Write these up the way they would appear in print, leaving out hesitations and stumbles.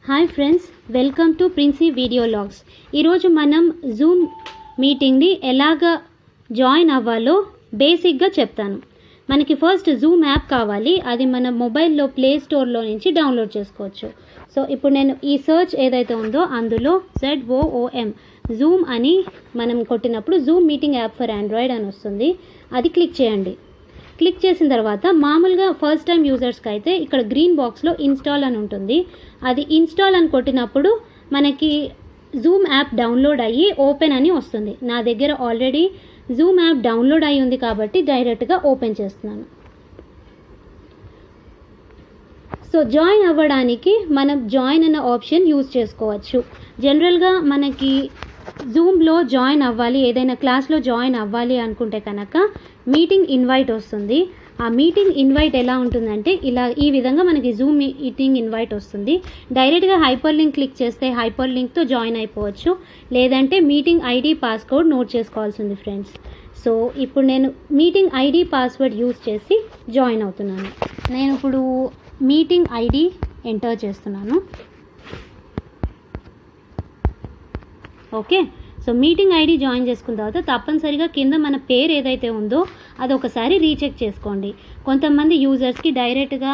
Hi friends, welcome to Princy video logs. ఈరోజు మనం Zoom మీటింగ్ని ఎలాగ జాయిన్ అవ్వాలో బేసిక్గా చెప్తాను. మనకి ఫస్ట్ జూమ్ యాప్ కావాలి. అది మన మొబైల్లో ప్లే స్టోర్లో నుంచి డౌన్లోడ్ చేసుకోవచ్చు. సో ఇప్పుడు నేను ఈ సర్చ్ ఏదైతే ఉందో అందులో ZOOM జూమ్ అని మనం కొట్టినప్పుడు Zoom meeting app for Android అని వస్తుంది. అది క్లిక్ చేయండి. క్లిక్ చేసిన తర్వాత మామూలుగా ఫస్ట్ టైం యూజర్స్కి అయితే ఇక్కడ గ్రీన్ బాక్స్లో ఇన్స్టాల్ అని ఉంటుంది. అది ఇన్స్టాల్ అని కొట్టినప్పుడు మనకి జూమ్ యాప్ డౌన్లోడ్ అయ్యి ఓపెన్ అని వస్తుంది. నా దగ్గర ఆల్రెడీ జూమ్ యాప్ డౌన్లోడ్ అయ్యి ఉంది కాబట్టి డైరెక్ట్గా ఓపెన్ చేస్తున్నాను. సో జాయిన్ అవ్వడానికి మనం జాయిన్ అనే ఆప్షన్ యూజ్ చేసుకోవచ్చు. జనరల్గా మనకి జూమ్లో జాయిన్ అవ్వాలి, ఏదైనా క్లాస్లో జాయిన్ అవ్వాలి అనుకుంటే కనుక మీటింగ్ ఇన్వైట్ వస్తుంది. ఆ మీటింగ్ ఇన్వైట్ ఎలా ఉంటుందంటే ఈ విధంగా మనకి జూమ్ మీటింగ్ ఇన్వైట్ వస్తుంది. డైరెక్ట్గా హైపర్ లింక్ క్లిక్ చేస్తే హైపర్ లింక్తో జాయిన్ అయిపోవచ్చు, లేదంటే మీటింగ్ ఐడి పాస్వర్డ్ నోట్ చేసుకోవాల్సి ఉంది ఫ్రెండ్స్. సో ఇప్పుడు నేను మీటింగ్ ఐడి పాస్వర్డ్ యూజ్ చేసి జాయిన్ అవుతున్నాను. నేను ఇప్పుడు మీటింగ్ ఐడి ఎంటర్ చేస్తున్నాను. Okay, so meeting ID join చేసుకున్న తర్వాత తప్పనిసరిగా కింద మన పేరు ఏదైతే ఉందో అది ఒకసారి రీచెక్ చేసుకోండి. కొంతమంది యూజర్స్కి డైరెక్ట్గా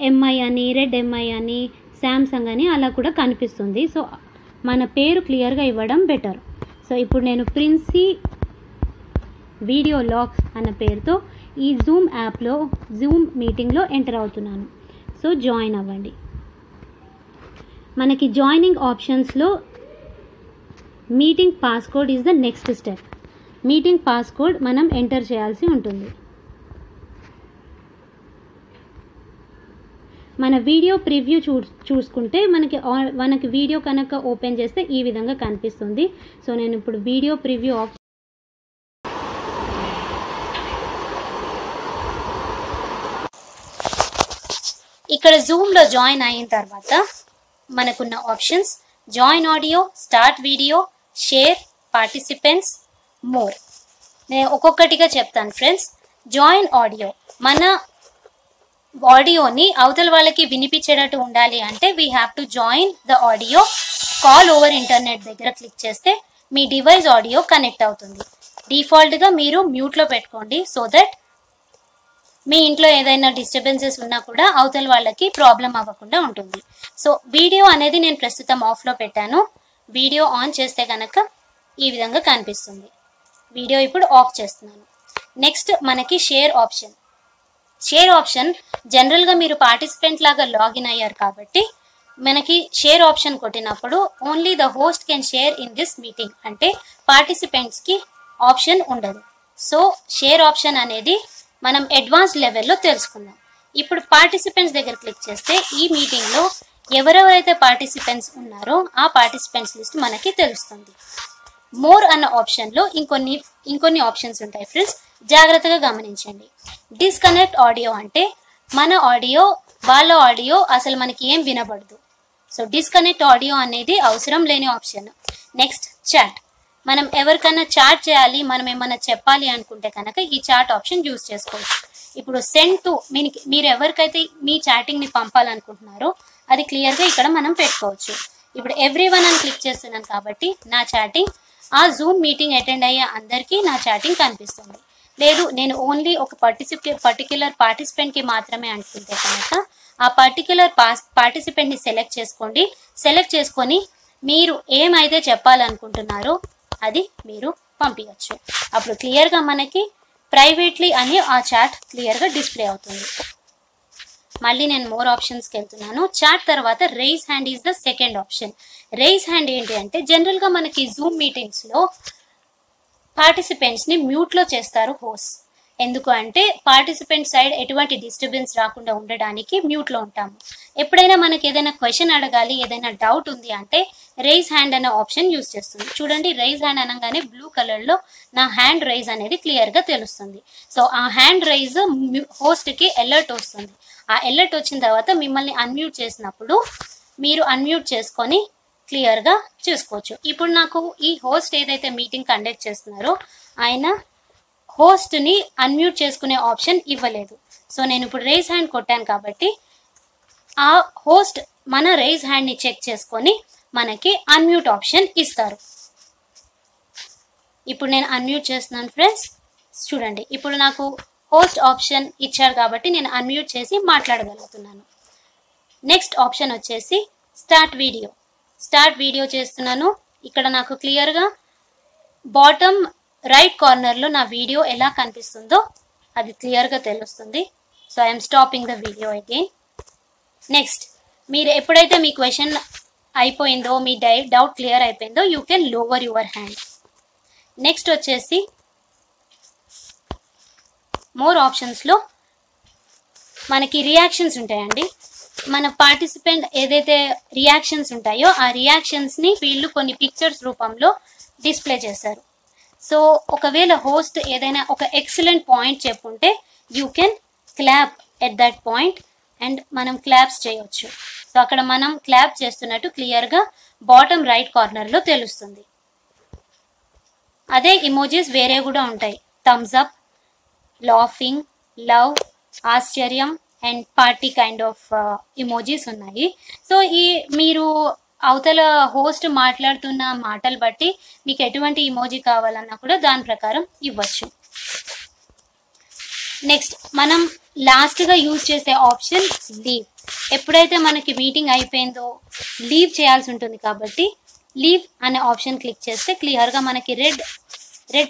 ఎంఐ అని, రెడ్ ఎంఐ అని, శాంసంగ్ అని అలా కూడా కనిపిస్తుంది. సో మన పేరు క్లియర్గా ఇవ్వడం బెటర్. సో ఇప్పుడు నేను ప్రిన్సీ వీడియో లాగ్స్ అన్న పేరుతో ఈ జూమ్ యాప్లో జూమ్ మీటింగ్లో ఎంటర్ అవుతున్నాను. సో జాయిన్ అవ్వండి. మనకి జాయినింగ్ ఆప్షన్స్లో meeting passcode is the next step. Meeting passcode మనం ఎంటర్ చేయాల్సి ఉంటుంది. మన వీడియో ప్రివ్యూ చూసుకుంటే మనకి వీడియో కనుక ఓపెన్ చేస్తే ఈ విధంగా కనిపిస్తుంది. సో నేను ఇప్పుడు వీడియో ప్రివ్యూ ఆఫ్. ఇక్కడ జూమ్లో జాయిన్ అయిన తర్వాత మనకున్న options join audio, start video, share, participants, more. నేను ఒక్కొక్కటిగా చెప్తాను ఫ్రెండ్స్. జాయిన్ ఆడియో, మన ఆడియోని అవతల వాళ్ళకి వినిపించేటట్టు ఉండాలి అంటే we have to join the audio. Call over internet దగ్గర క్లిక్ చేస్తే మీ డివైస్ ఆడియో కనెక్ట్ అవుతుంది. డిఫాల్ట్గా మీరు మ్యూట్లో పెట్టుకోండి సో దట్ మీ ఇంట్లో ఏదైనా డిస్టర్బెన్సెస్ ఉన్నా కూడా అవతల వాళ్ళకి ప్రాబ్లం అవ్వకుండా ఉంటుంది. సో వీడియో అనేది నేను ప్రస్తుతం ఆఫ్లో పెట్టాను. వీడియో ఆన్ చేస్తే కనుక ఈ విధంగా కనిపిస్తుంది. వీడియో ఇప్పుడు ఆఫ్ చేస్తున్నాను. నెక్స్ట్ మనకి షేర్ ఆప్షన్. షేర్ ఆప్షన్ జనరల్గా మీరు పార్టిసిపెంట్ లాగా లాగిన్ అయ్యారు కాబట్టి మనకి షేర్ ఆప్షన్ కొట్టినప్పుడు only the host can share in this meeting అంటే పార్టిసిపెంట్స్కి ఆప్షన్ ఉండదు. సో షేర్ ఆప్షన్ అనేది మనం అడ్వాన్స్ లెవెల్లో తెలుసుకుందాం. ఇప్పుడు పార్టిసిపెంట్స్ దగ్గర క్లిక్ చేస్తే ఈ మీటింగ్లో ఎవరెవరైతే పార్టిసిపెంట్స్ ఉన్నారో ఆ పార్టిసిపెంట్స్ లిస్ట్ మనకి తెలుస్తుంది. మోర్ అన్న ఆప్షన్లో ఇంకొన్ని ఆప్షన్స్ ఉంటాయి ఫ్రెండ్స్, జాగ్రత్తగా గమనించండి. డిస్కనెక్ట్ ఆడియో అంటే మన ఆడియో వాళ్ళ ఆడియో అసలు మనకి ఏం వినబడదు. సో డిస్కనెక్ట్ ఆడియో అనేది అవసరం లేని ఆప్షన్. Next chat. మనం ఎవరికైనా చాట్ చేయాలి, మనం ఏమైనా చెప్పాలి అనుకుంటే కనుక ఈ చాట్ ఆప్షన్ యూజ్ చేసుకోవచ్చు. ఇప్పుడు సెండ్ టు మీరు ఎవరికైతే మీ చాటింగ్ని పంపాలనుకుంటున్నారో అది క్లియర్గా ఇక్కడ మనం పెట్టుకోవచ్చు. ఇప్పుడు ఎవ్రీవన్ అని క్లిక్ చేస్తున్నాను కాబట్టి నా చాటింగ్ ఆ జూమ్ మీటింగ్ అటెండ్ అయ్యే అందరికీ నా చాటింగ్ కనిపిస్తుంది. లేదు నేను ఓన్లీ ఒక పర్టిక్యులర్ పార్టిసిపెంట్కి మాత్రమే అనుకుంటే కనుక ఆ పర్టిక్యులర్ పార్టిసిపెంట్ని సెలెక్ట్ చేసుకోండి. సెలెక్ట్ చేసుకొని మీరు ఏమైతే చెప్పాలనుకుంటున్నారో అది మీరు పంపించచ్చు. అప్పుడు క్లియర్గా మనకి ప్రైవేట్లీ అని ఆ చాట్ క్లియర్గా డిస్ప్లే అవుతుంది. మళ్ళీ నేను మోర్ ఆప్షన్స్కి వెళ్తున్నాను. చాట్ తర్వాత raise hand is the second option. Raise hand ఏంటి అంటే జనరల్గా మనకి జూమ్ మీటింగ్స్లో పార్టిసిపెంట్స్ని మ్యూట్లో చేస్తారు హోస్ట్. ఎందుకు అంటే పార్టిసిపెంట్ సైడ్ ఎటువంటి డిస్టర్బెన్స్ రాకుండా ఉండడానికి మ్యూట్లో ఉంటాము. ఎప్పుడైనా మనకి ఏదైనా క్వశ్చన్ అడగాలి, ఏదైనా డౌట్ ఉంది అంటే రైజ్ హ్యాండ్ అనే ఆప్షన్ యూజ్ చేస్తుంది. చూడండి, రైజ్ హ్యాండ్ అనగానే బ్లూ కలర్లో నా హ్యాండ్ రైజ్ అనేది క్లియర్గా తెలుస్తుంది. సో ఆ హ్యాండ్ రైజ్ హోస్ట్కి అలర్ట్ వస్తుంది. ఆ అలర్ట్ వచ్చిన తర్వాత మిమ్మల్ని అన్మ్యూట్ చేసినప్పుడు మీరు అన్మ్యూట్ చేసుకొని క్లియర్గా చూసుకోవచ్చు. ఇప్పుడు నాకు ఈ హోస్ట్ ఏదైతే మీటింగ్ కండక్ట్ చేస్తున్నారో ఆయన హోస్ట్ని అన్మ్యూట్ చేసుకునే ఆప్షన్ ఇవ్వలేదు. సో నేను ఇప్పుడు రైజ్ హ్యాండ్ కొట్టాను కాబట్టి ఆ హోస్ట్ మన రైజ్ హ్యాండ్ ని చెక్ చేసుకొని మనకి అన్మ్యూట్ ఆప్షన్ ఇస్తారు. ఇప్పుడు నేను అన్మ్యూట్ చేస్తున్నాను ఫ్రెండ్స్. చూడండి, ఇప్పుడు నాకు హోస్ట్ ఆప్షన్ ఇచ్చారు కాబట్టి నేను అన్మ్యూట్ చేసి మాట్లాడగలుగుతున్నాను. నెక్స్ట్ ఆప్షన్ వచ్చేసి స్టార్ట్ వీడియో చేస్తున్నాను. ఇక్కడ నాకు క్లియర్గా బాటమ్ రైట్ కార్నర్లో నా వీడియో ఎలా కనిపిస్తుందో అది క్లియర్గా తెలుస్తుంది. So I'm stopping the video again. Next, మీరు ఎప్పుడైతే మీ క్వశ్చన్ అయిపోయిందో, మీ డౌట్ క్లియర్ అయిపోయిందో, you can lower your hand. Next వచ్చేసి మోర్ ఆప్షన్స్లో మనకి రియాక్షన్స్ ఉంటాయండి. మన పార్టిసిపెంట్ ఏదైతే రియాక్షన్స్ ఉంటాయో ఆ రియాక్షన్స్ని వీళ్ళు కొన్ని పిక్చర్స్ రూపంలో డిస్ప్లే చేశారు. సో ఒకవేళ హోస్ట్ ఏదైనా ఒక ఎక్సలెంట్ పాయింట్ చెప్పుంటే you can clap at that point and మనం క్లాప్స్ చేయొచ్చు. సో అక్కడ మనం క్లాప్ చేస్తున్నట్టు క్లియర్గా బాటమ్ రైట్ కార్నర్లో తెలుస్తుంది. అదే ఇమోజీస్ వేరే కూడా ఉంటాయి. థమ్స్ అప్, లాఫింగ్, లవ్, ఆశ్చర్యం and party kind of emojis ఉన్నాయి. సో మీరు అవతల హోస్ట్ మాట్లాడుతున్న మాటలు బట్టి మీకు ఎటువంటి ఇమోజీ కావాలన్నా కూడా దాని ప్రకారం ఇవ్వచ్చు. నెక్స్ట్, మనం లాస్ట్గా యూజ్ చేసే ఆప్షన్ లీవ్. ఎప్పుడైతే మనకి మీటింగ్ అయిపోయిందో లీవ్ చేయాల్సి ఉంటుంది కాబట్టి లీవ్ అనే ఆప్షన్ క్లిక్ చేస్తే క్లియర్గా మనకి రెడ్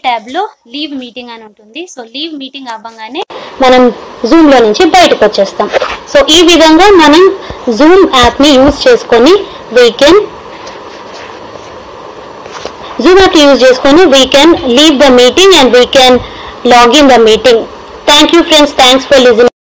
ట్యాబ్లో లీవ్ మీటింగ్ అని ఉంటుంది. సో లీవ్ మీటింగ్ అవ్వగానే మనం జూమ్లో నుంచి బయటకు వచ్చేస్తాం. సో ఈ విధంగా మనం జూమ్ యాప్ని యూజ్ చేసుకొని we can leave the meeting and we can log in the meeting. Thank you friends, thanks for listening.